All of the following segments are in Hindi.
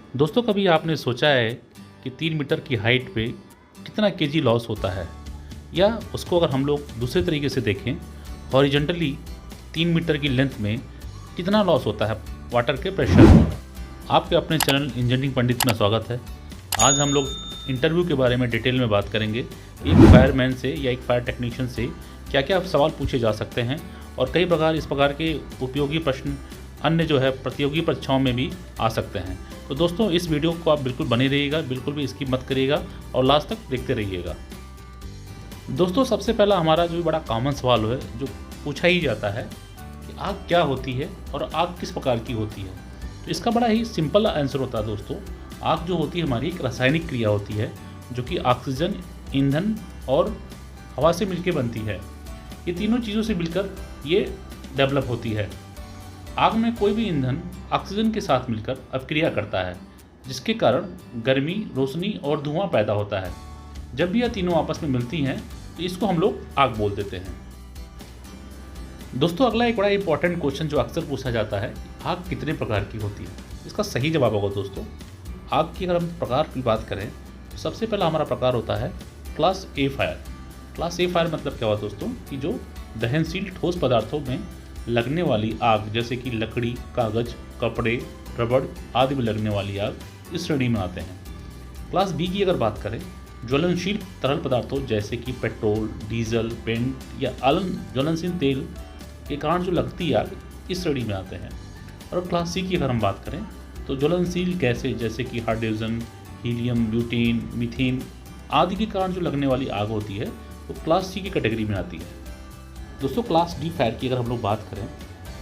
दोस्तों, कभी आपने सोचा है कि 3 मीटर की हाइट पे कितना केजी लॉस होता है? या उसको अगर हम लोग दूसरे तरीके से देखें, हॉरिजॉन्टली 3 मीटर की लेंथ में कितना लॉस होता है वाटर के प्रेशर में? आपके अपने चैनल इंजीनियरिंग पंडित में स्वागत है। आज हम लोग इंटरव्यू के बारे में डिटेल में बात करेंगे। एक फायरमैन से या एक फायर टेक्नीशियन से क्या क्या सवाल पूछे जा सकते हैं और कई प्रकार इस प्रकार के उपयोगी प्रश्न अन्य जो है प्रतियोगी परीक्षाओं में भी आ सकते हैं। तो दोस्तों, इस वीडियो को आप बिल्कुल बने रहिएगा, बिल्कुल भी स्किप मत करिएगा और लास्ट तक देखते रहिएगा। दोस्तों, सबसे पहला हमारा जो बड़ा कॉमन सवाल है जो पूछा ही जाता है कि आग क्या होती है और आग किस प्रकार की होती है। तो इसका बड़ा ही सिंपल आंसर होता है दोस्तों। आग जो होती है हमारी एक रासायनिक क्रिया होती है जो कि ऑक्सीजन, ईंधन और हवा से मिलकर बनती है। ये तीनों चीज़ों से मिलकर ये डेवलप होती है। आग में कोई भी ईंधन ऑक्सीजन के साथ मिलकर अपक्रिया करता है, जिसके कारण गर्मी, रोशनी और धुआं पैदा होता है। जब भी यह तीनों आपस में मिलती हैं तो इसको हम लोग आग बोल देते हैं। दोस्तों, अगला एक बड़ा इंपॉर्टेंट क्वेश्चन जो अक्सर पूछा जाता है, आग कितने प्रकार की होती है? इसका सही जवाब होगा दोस्तों, आग की अगर हम प्रकार की बात करें तो सबसे पहला हमारा प्रकार होता है क्लास ए फायर। क्लास ए फायर मतलब क्या हुआ दोस्तों कि जो दहनशील ठोस पदार्थों में लगने वाली आग, जैसे कि लकड़ी, कागज, कपड़े, रबड़ आदि में लगने वाली आग, इस श्रेणी में आते हैं। क्लास बी की अगर बात करें, ज्वलनशील तरल पदार्थों जैसे कि पेट्रोल, डीजल, पेंट या ज्वलनशील तेल के कारण जो लगती आग, इस श्रेणी में आते हैं। और क्लास सी की अगर हम बात करें तो ज्वलनशील गैसें जैसे कि हाइड्रोजन, हीलियम, ब्यूटेन, मीथेन आदि के कारण जो लगने वाली आग होती है वो क्लास सी की कैटेगरी में आती है। दोस्तों, क्लास डी फायर की अगर हम लोग बात करें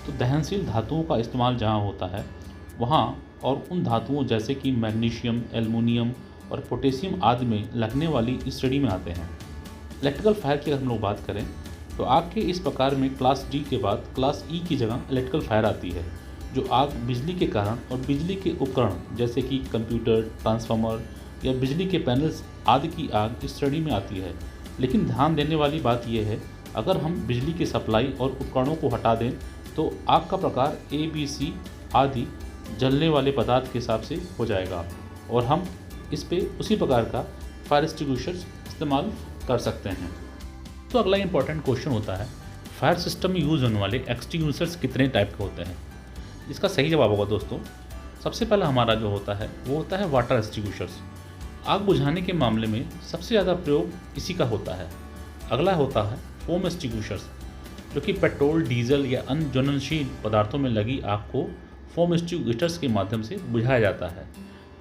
तो दहनशील धातुओं का इस्तेमाल जहाँ होता है वहाँ और उन धातुओं जैसे कि मैग्नीशियम, एल्युमिनियम और पोटेशियम आदि में लगने वाली इस श्रेणी में आते हैं। इलेक्ट्रिकल फायर की अगर हम लोग बात करें तो आग के इस प्रकार में क्लास डी के बाद क्लास ई की जगह इलेक्ट्रिकल फायर आती है, जो आग बिजली के कारण और बिजली के उपकरण जैसे कि कंप्यूटर, ट्रांसफार्मर या बिजली के पैनल्स आदि की आग इस श्रेणी में आती है। लेकिन ध्यान देने वाली बात यह है, अगर हम बिजली की सप्लाई और उपकरणों को हटा दें तो आग का प्रकार ए, बी, सी आदि जलने वाले पदार्थ के हिसाब से हो जाएगा और हम इस पे उसी प्रकार का फायर एक्सटिंग्विशर्स इस्तेमाल कर सकते हैं। तो अगला इंपॉर्टेंट क्वेश्चन होता है, फायर सिस्टम में यूज़ होने वाले एक्सटिंग्विशर्स कितने टाइप के होते हैं? इसका सही जवाब होगा दोस्तों, सबसे पहला हमारा जो होता है वो होता है वाटर एक्सटिंग्विशर्स। आग बुझाने के मामले में सबसे ज़्यादा प्रयोग इसी का होता है। अगला होता है फोम एक्सटिंग्विशर्स, जो कि पेट्रोल, डीजल या अन्य ज्वलनशील पदार्थों में लगी आग को फोम एक्सटिंग्विशर्स के माध्यम से बुझाया जाता है।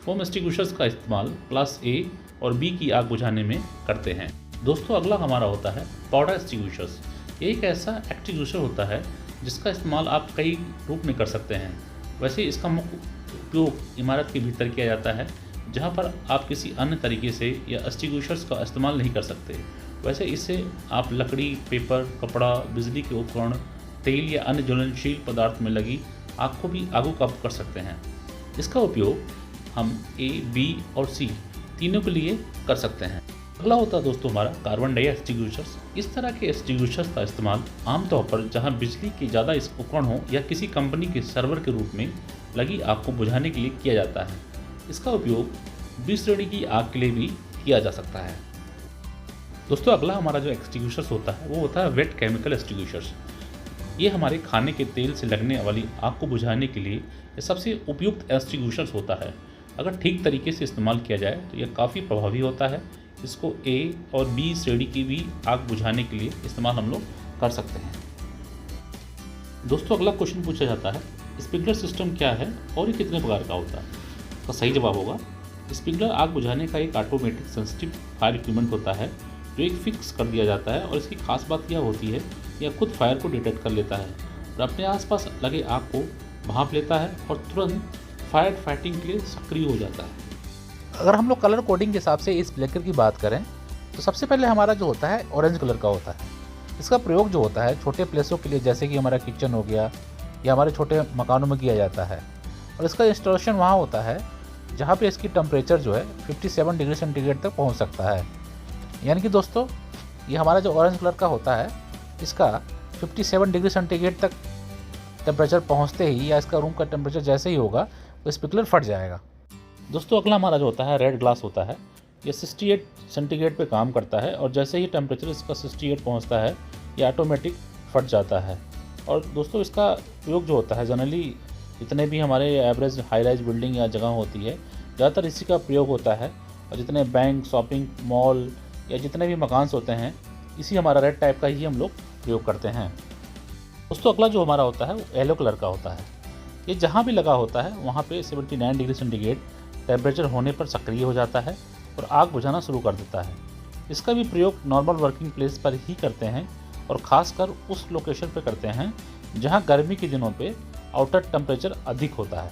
फोम एक्सटिंग्विशर्स का इस्तेमाल क्लास ए और बी की आग बुझाने में करते हैं। दोस्तों, अगला हमारा होता है पाउडर एक्सटिंग्विशर्स। ये एक ऐसा एक्सटिंग्विशर होता है जिसका इस्तेमाल आप कई रूप में कर सकते हैं। वैसे इसका मुख्य उपयोग इमारत के भीतर किया जाता है, जहाँ पर आप किसी अन्य तरीके से या एक्सटिंग्विशर्स का इस्तेमाल नहीं कर सकते। वैसे इससे आप लकड़ी, पेपर, कपड़ा, बिजली के उपकरण, तेल या अन्य ज्वलनशील पदार्थ में लगी आग को भी आगू काबू कर सकते हैं। इसका उपयोग हम ए, बी और सी तीनों के लिए कर सकते हैं। अगला होता है दोस्तों हमारा कार्बन डाई एक्सटिंग्विशर्स। इस तरह के एक्सटिंग्विशर्स का इस्तेमाल आमतौर पर जहां बिजली के ज़्यादा इस उपकरण हो या किसी कंपनी के सर्वर के रूप में लगी आग को बुझाने के लिए किया जाता है। इसका उपयोग बी श्रेणी की आग के लिए भी किया जा सकता है। दोस्तों, अगला हमारा जो एक्सटिंग्विशर्स होता है वो होता है वेट केमिकल एक्सटिंग्विशर्स। ये हमारे खाने के तेल से लगने वाली आग को बुझाने के लिए ये सबसे उपयुक्त एक्सटिंग्विशर्स होता है। अगर ठीक तरीके से इस्तेमाल किया जाए तो यह काफ़ी प्रभावी होता है। इसको ए और बी श्रेणी की भी आग बुझाने के लिए इस्तेमाल हम लोग कर सकते हैं। दोस्तों, अगला क्वेश्चन पूछा जाता है, स्प्रिंकलर सिस्टम क्या है और ये कितने प्रकार का होता है? इसका सही जवाब होगा, स्प्रिंकलर आग बुझाने का एक ऑटोमेटिक सेंसिटिव फायर इक्विपमेंट होता है जो एक फिक्स कर दिया जाता है और इसकी खास बात यह होती है यह खुद फायर को डिटेक्ट कर लेता है और अपने आसपास लगे आग को भांप लेता है और तुरंत फायर फाइटिंग के लिए सक्रिय हो जाता है। अगर हम लोग कलर कोडिंग के हिसाब से इस स्प्रिंकलर की बात करें तो सबसे पहले हमारा जो होता है ऑरेंज कलर का होता है। इसका प्रयोग जो होता है छोटे प्लेसों के लिए, जैसे कि हमारा किचन हो गया या हमारे छोटे मकानों में किया जाता है और इसका इंस्टॉलेशन वहाँ होता है जहाँ पे इसकी टेम्परेचर जो है 57 डिग्री सेंटीग्रेड तक पहुँच सकता है। यानी कि दोस्तों, ये हमारा जो ऑरेंज कलर का होता है इसका 57 डिग्री सेंटीग्रेड तक टेम्परेचर पहुँचते ही या इसका रूम का टेम्परेचर जैसे ही होगा वो स्प्रिंकलर फट जाएगा। दोस्तों अगला हमारा जो होता है रेड ग्लास होता है। ये 68 सेंटीग्रेड पे काम करता है और जैसे ही टेम्परेचर इसका 68 पहुंचता है ये ऑटोमेटिक फट जाता है। और दोस्तों इसका प्रयोग जो होता है जनरली जितने भी हमारे एवरेज हाई राइज बिल्डिंग या जगह होती है ज़्यादातर इसी का प्रयोग होता है। और जितने बैंक, शॉपिंग मॉल या जितने भी मकान होते हैं इसी हमारा रेड टाइप का ही हम लोग प्रयोग करते हैं। दोस्तों अगला जो हमारा होता है वो येलो कलर का होता है। ये जहाँ भी लगा होता है वहाँ पे 79 डिग्री सेंटीग्रेड टेम्परेचर होने पर सक्रिय हो जाता है और आग बुझाना शुरू कर देता है। इसका भी प्रयोग नॉर्मल वर्किंग प्लेस पर ही करते हैं और ख़ासकर उस लोकेशन पर करते हैं जहाँ गर्मी के दिनों पे आउटर टेम्परेचर अधिक होता है।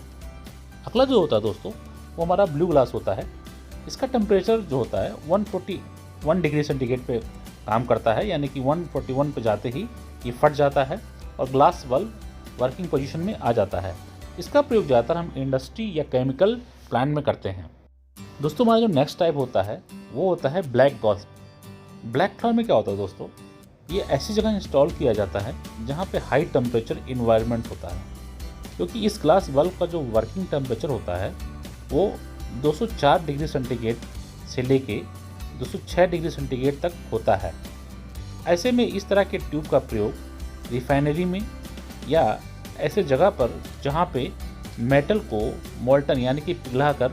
अगला जो होता है दोस्तों वो हमारा ब्लू ग्लास होता है। इसका टेम्परेचर जो होता है 141 डिग्री सेंटीग्रेड पे काम करता है, यानी कि 141 पे जाते ही ये फट जाता है और ग्लास बल्ब वर्किंग पोजीशन में आ जाता है। इसका प्रयोग ज़्यादातर हम इंडस्ट्री या केमिकल प्लांट में करते हैं। दोस्तों हमारा जो नेक्स्ट टाइप होता है वो होता है ब्लैक ग्लास। ब्लैक फ्लावर में क्या होता है दोस्तों, ये ऐसी जगह इंस्टॉल किया जाता है जहाँ पे हाई टेम्परेचर इन्वायरमेंट होता है, क्योंकि इस ग्लास बल्ब का जो वर्किंग टेम्परेचर होता है वो 204 डिग्री सेंटीग्रेड से लेके 206 डिग्री सेंटीग्रेड तक होता है। ऐसे में इस तरह के ट्यूब का प्रयोग रिफाइनरी में या ऐसे जगह पर जहाँ पे मेटल को मोल्टन यानी कि पिघलाकर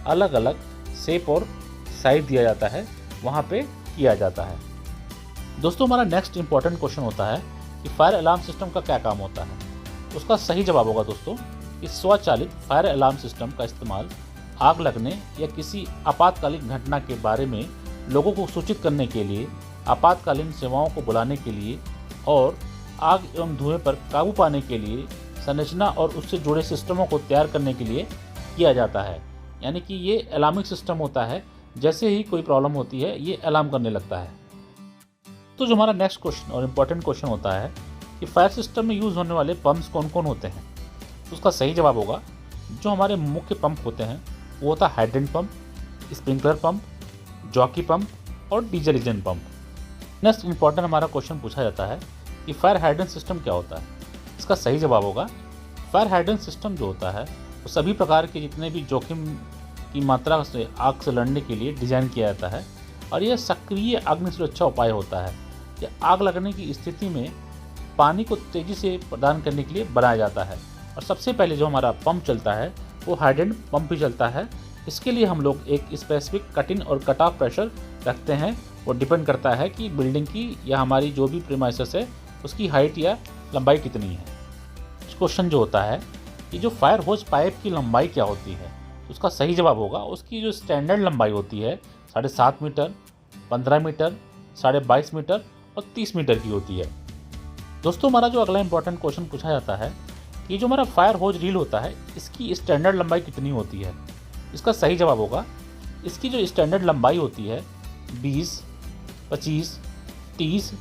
अलग अलग शेप और साइज दिया जाता है वहाँ पे किया जाता है। दोस्तों हमारा नेक्स्ट इंपॉर्टेंट क्वेश्चन होता है कि फायर अलार्म सिस्टम का क्या काम होता है। उसका सही जवाब होगा दोस्तों कि स्वचालित फायर अलार्म सिस्टम का इस्तेमाल आग लगने या किसी आपातकालीन घटना के बारे में लोगों को सूचित करने के लिए, आपातकालीन सेवाओं को बुलाने के लिए और आग एवं धुएं पर काबू पाने के लिए संरचना और उससे जुड़े सिस्टमों को तैयार करने के लिए किया जाता है। यानी कि ये अलार्मिंग सिस्टम होता है, जैसे ही कोई प्रॉब्लम होती है ये अलार्म करने लगता है। तो जो हमारा नेक्स्ट क्वेश्चन और इम्पोर्टेंट क्वेश्चन होता है कि फायर सिस्टम में यूज़ होने वाले पंप्स कौन कौन होते हैं। उसका सही जवाब होगा जो हमारे मुख्य पंप होते हैं वो होता है hydrant pump, sprinkler pump, jockey pump और diesel engine pump. Next important हमारा क्वेश्चन पूछा जाता है कि फायर हाइड्रेंट सिस्टम क्या होता है। इसका सही जवाब होगा फायर हाइड्रेंट सिस्टम जो होता है वो सभी प्रकार के जितने भी जोखिम की मात्रा से आग से लड़ने के लिए डिज़ाइन किया जाता है और यह सक्रिय अग्नि सुरक्षा उपाय होता है। यह आग लगने की स्थिति में पानी को तेज़ी से प्रदान करने के लिए बनाया जाता है और सबसे पहले जो हमारा पंप चलता है वो हाइड्रेंट पंप ही चलता है। इसके लिए हम लोग एक स्पेसिफिक कट इन और कट ऑफ प्रेशर रखते हैं। वो डिपेंड करता है कि बिल्डिंग की या हमारी जो भी प्रीमाइसेस है उसकी हाइट या लंबाई कितनी है। क्वेश्चन जो होता है कि जो फायर होज पाइप की लंबाई क्या होती है, उसका सही जवाब होगा उसकी जो स्टैंडर्ड लंबाई होती है 7.5 मीटर, 15 मीटर, 22.5 मीटर और 30 मीटर की होती है। दोस्तों हमारा जो अगला इंपॉर्टेंट क्वेश्चन पूछा जाता है कि जो हमारा फायर होज रील होता है इसकी स्टैंडर्ड लंबाई कितनी होती है। इसका सही जवाब होगा इसकी जो स्टैंडर्ड लंबाई होती है 20, 25, 30,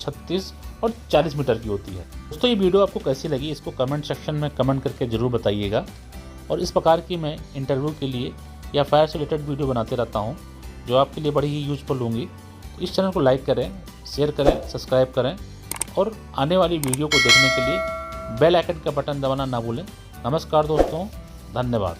36 और 40 मीटर की होती है। दोस्तों ये वीडियो आपको कैसी लगी इसको कमेंट सेक्शन में कमेंट करके ज़रूर बताइएगा। और इस प्रकार की मैं इंटरव्यू के लिए या फायर से रिलेटेड वीडियो बनाते रहता हूँ जो आपके लिए बड़ी ही यूजफुल होंगी। तो इस चैनल को लाइक करें, शेयर करें, सब्सक्राइब करें और आने वाली वीडियो को देखने के लिए बेल आइकन का बटन दबाना ना भूलें। नमस्कार दोस्तों, धन्यवाद।